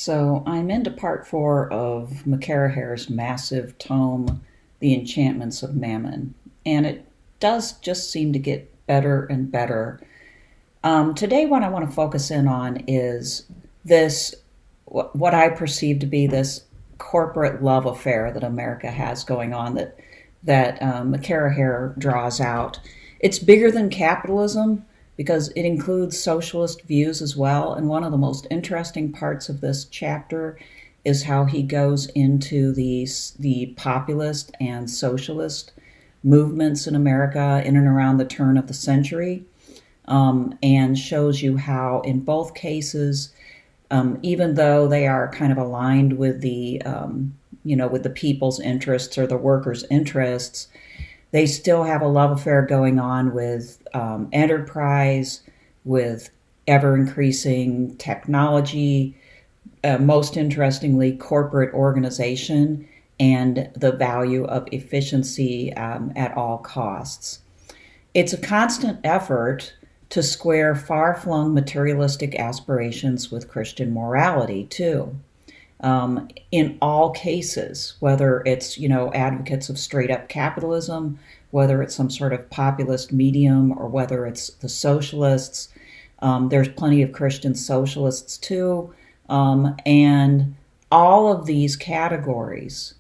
So I'm into part four of McCarraher's massive tome, The Enchantments of Mammon, and it does just seem to get better and better. Today, what I want to focus in on is this, what I perceive to be this corporate love affair that America has going on that McCarraher draws out. It's bigger than capitalism because it includes socialist views as well. And one of the most interesting parts of this chapter is how he goes into the populist and socialist movements in America in and around the turn of the century, and shows you how, in both cases, even though they are kind of aligned with with the people's interests or the workers' interests, they still have a love affair going on with enterprise, with ever increasing technology, most interestingly, corporate organization, and the value of efficiency at all costs. It's a constant effort to square far-flung materialistic aspirations with Christian morality, too. In all cases, whether it's, advocates of straight up capitalism, whether it's some sort of populist medium, or whether it's the socialists. There's plenty of Christian socialists too. And all of these categories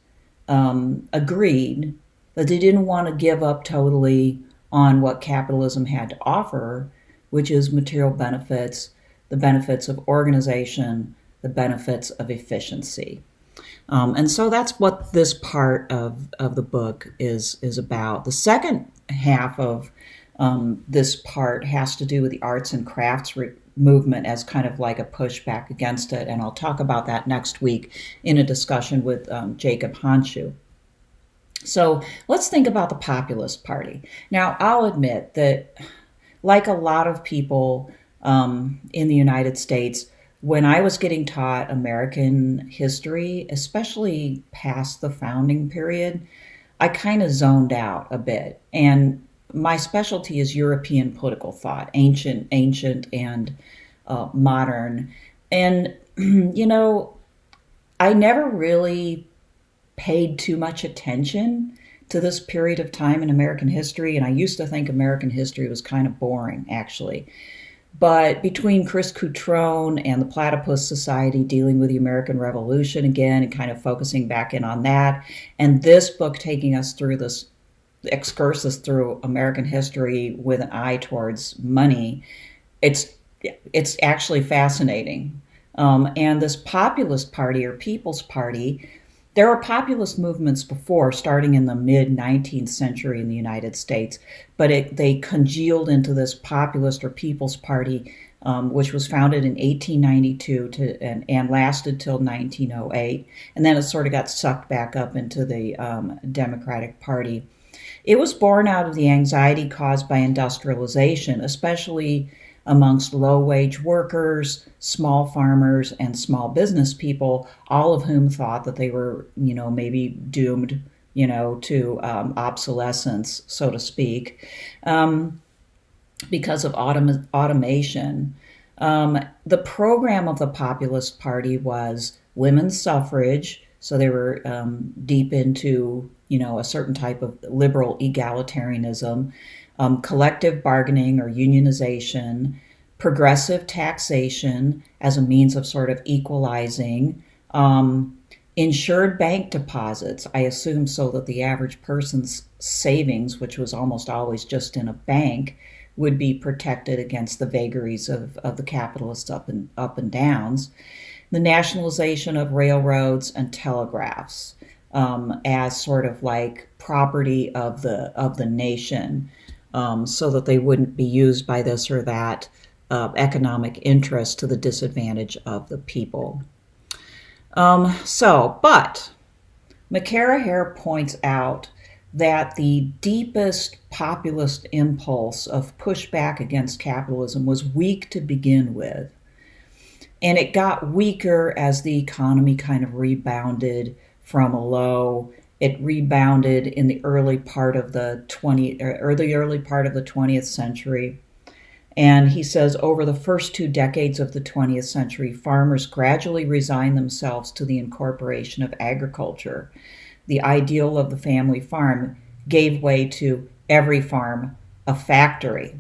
agreed that they didn't want to give up totally on what capitalism had to offer, which is material benefits, the benefits of organization, the benefits of efficiency. And so that's what this part of the book is about. The second half of this part has to do with the arts and crafts movement as kind of like a pushback against it. And I'll talk about that next week in a discussion with Jacob Honshu. So let's think about the Populist Party. Now, I'll admit that, like a lot of people in the United States, when I was getting taught American history, especially past the founding period, I kind of zoned out a bit. And my specialty is European political thought, ancient, and modern. And, I never really paid too much attention to this period of time in American history. And I used to think American history was kind of boring, actually. But between Chris Cutrone and the Platypus Society dealing with the American Revolution again and kind of focusing back in on that, and this book taking us through this excursus through American history with an eye towards money, it's actually fascinating. And this populist party or People's Party, there were populist movements before, starting in the mid-19th century in the United States, but they congealed into this populist or People's Party, which was founded in 1892 and lasted till 1908, and then it sort of got sucked back up into the Democratic Party. It was born out of the anxiety caused by industrialization, especially amongst low-wage workers, small farmers, and small business people, all of whom thought that they were, maybe doomed, to obsolescence, so to speak, because of automation. The program of the Populist Party was women's suffrage, so they were deep into, a certain type of liberal egalitarianism, collective bargaining or unionization, progressive taxation as a means of sort of equalizing, insured bank deposits, I assume so that the average person's savings, which was almost always just in a bank, would be protected against the vagaries of the capitalists up and downs, the nationalization of railroads and telegraphs as sort of like property of the nation, so that they wouldn't be used by this or that economic interest to the disadvantage of the people. But McCarraher points out that the deepest populist impulse of pushback against capitalism was weak to begin with. And it got weaker as the economy kind of rebounded from a low. It rebounded in the early part of the 20th century. And he says over the first 2 decades of the 20th century, farmers gradually resigned themselves to the incorporation of agriculture. The ideal of the family farm gave way to every farm a factory.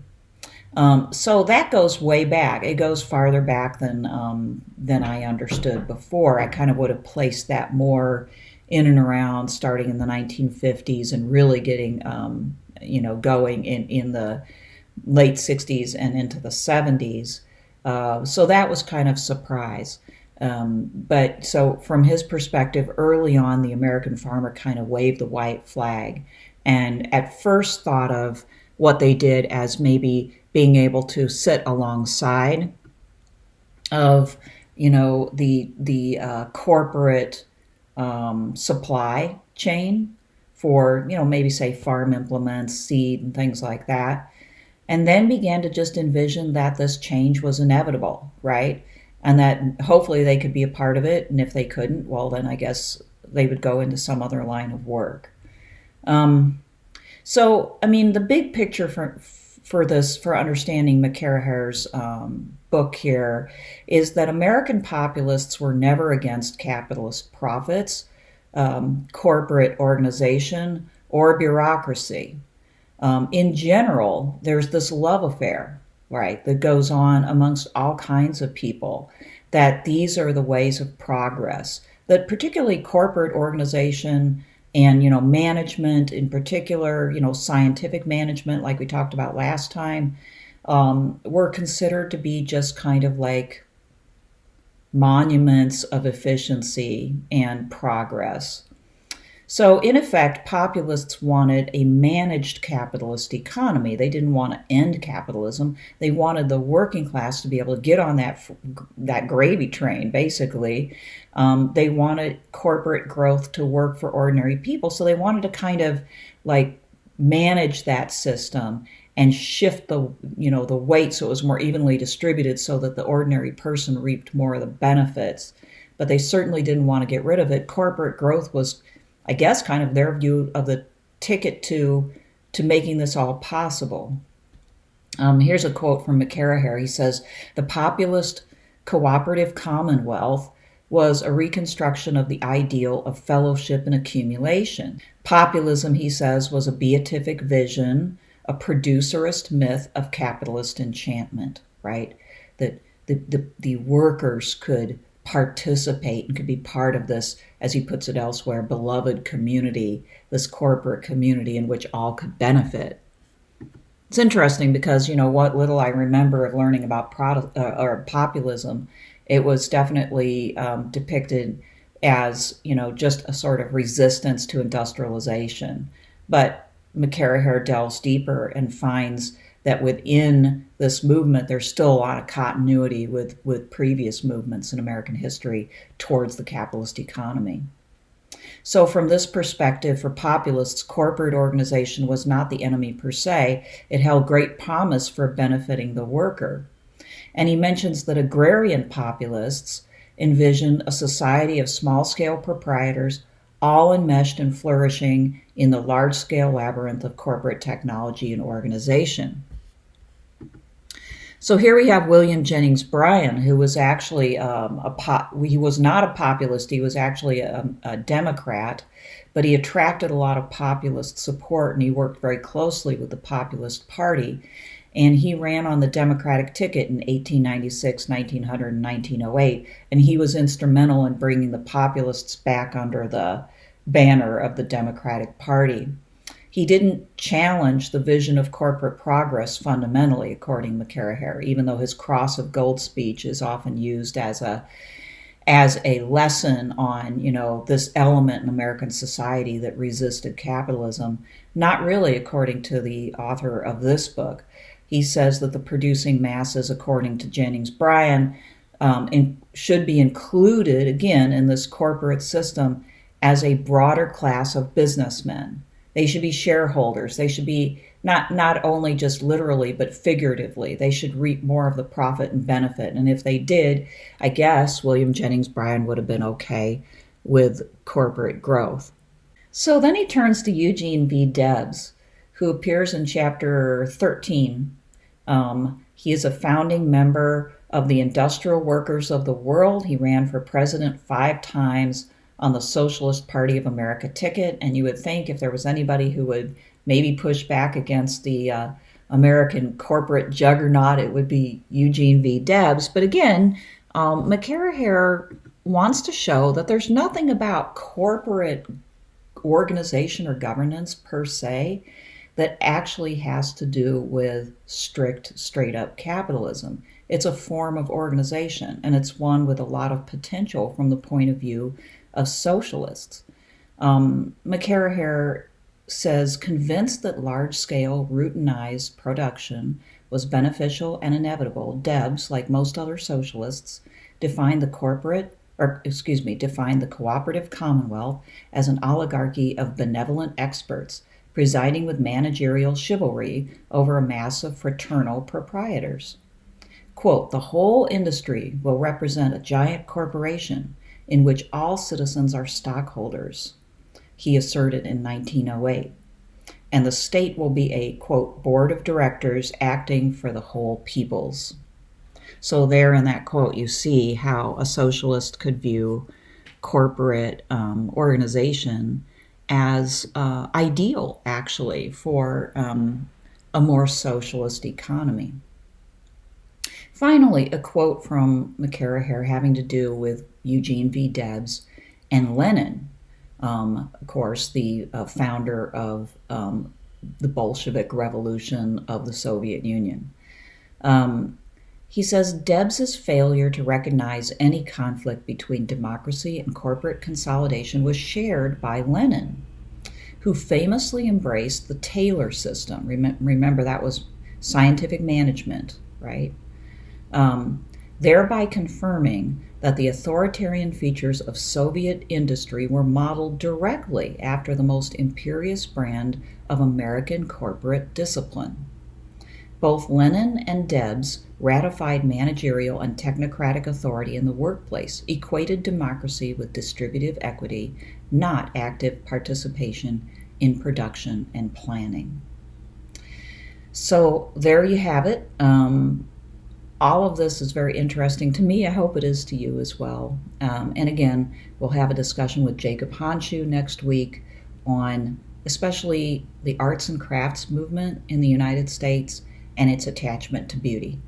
So that goes way back. It goes farther back than I understood before. I kind of would have placed that more in and around starting in the 1950s and really getting going in the late 60s and into the 70s. So that was kind of surprise. But so from his perspective, early on, the American farmer kind of waved the white flag and at first thought of what they did as maybe being able to sit alongside of, the corporate supply chain for, maybe say farm implements, seed, and things like that. And then began to just envision that this change was inevitable, right? And that hopefully they could be a part of it. And if they couldn't, well, then I guess they would go into some other line of work. So, I mean, the big picture for understanding McCarraher's book here is that American populists were never against capitalist profits, corporate organization, or bureaucracy. In general, there's this love affair, right, that goes on amongst all kinds of people, that these are the ways of progress, that particularly corporate organization and, management in particular, scientific management, like we talked about last time, were considered to be just kind of like monuments of efficiency and progress. So, in effect, populists wanted a managed capitalist economy. They didn't want to end capitalism. They wanted the working class to be able to get on that gravy train, basically. They wanted corporate growth to work for ordinary people. So they wanted to kind of like manage that system and shift the weight so it was more evenly distributed so that the ordinary person reaped more of the benefits. But they certainly didn't want to get rid of it. Corporate growth was, I guess, kind of their view of the ticket to making this all possible. Here's a quote from McCarraher. He says, "The populist cooperative commonwealth was a reconstruction of the ideal of fellowship and accumulation. Populism," he says, "was a beatific vision, a producerist myth of capitalist enchantment," right? That the workers could participate and could be part of this, as he puts it elsewhere, beloved community, this corporate community in which all could benefit. It's interesting because, what little I remember of learning about populism, it was definitely depicted as, just a sort of resistance to industrialization. But McCarraher delves deeper and finds that within this movement, there's still a lot of continuity with previous movements in American history towards the capitalist economy. So from this perspective, for populists, corporate organization was not the enemy per se. It held great promise for benefiting the worker. And he mentions that agrarian populists envisioned a society of small-scale proprietors, all enmeshed and flourishing in the large-scale labyrinth of corporate technology and organization. So here we have William Jennings Bryan, who was actually he was not a populist. He was actually a Democrat, but he attracted a lot of populist support, and he worked very closely with the Populist Party. And he ran on the Democratic ticket in 1896, 1900, and 1908, and he was instrumental in bringing the Populists back under the banner of the Democratic Party. He didn't challenge the vision of corporate progress fundamentally, according to McCarraher, even though his Cross of Gold speech is often used as a lesson on, this element in American society that resisted capitalism. Not really, according to the author of this book. He says that the producing masses, according to Jennings Bryan, should be included, again, in this corporate system as a broader class of businessmen. They should be shareholders. They should be not only just literally, but figuratively. They should reap more of the profit and benefit. And if they did, I guess William Jennings Bryan would have been okay with corporate growth. So then he turns to Eugene V. Debs, who appears in chapter 13 He is a founding member of the Industrial Workers of the World. He ran for president 5 times on the Socialist Party of America ticket. And you would think if there was anybody who would maybe push back against the American corporate juggernaut, it would be Eugene V. Debs. But again, McCarraher wants to show that there's nothing about corporate organization or governance per se that actually has to do with strict, straight up capitalism. It's a form of organization, and it's one with a lot of potential from the point of view of socialists. McCarraher says, convinced that large-scale, routinized production was beneficial and inevitable, Debs, like most other socialists, defined the cooperative commonwealth as an oligarchy of benevolent experts, presiding with managerial chivalry over a mass of fraternal proprietors. Quote, the whole industry will represent a giant corporation in which all citizens are stockholders, he asserted in 1908. And the state will be a, quote, board of directors acting for the whole peoples. So there in that quote, you see how a socialist could view corporate organization as ideal, actually, for a more socialist economy. Finally, a quote from McCarraher having to do with Eugene V. Debs and Lenin, of course, the founder of the Bolshevik Revolution of the Soviet Union. He says, Debs's failure to recognize any conflict between democracy and corporate consolidation was shared by Lenin, who famously embraced the Taylor system. Remember, that was scientific management, right? Thereby confirming that the authoritarian features of Soviet industry were modeled directly after the most imperious brand of American corporate discipline. Both Lenin and Debs ratified managerial and technocratic authority in the workplace, equated democracy with distributive equity, not active participation in production and planning. So there you have it. All of this is very interesting to me. I hope it is to you as well. And again, we'll have a discussion with Jacob Honshu next week on especially the arts and crafts movement in the United States and its attachment to beauty.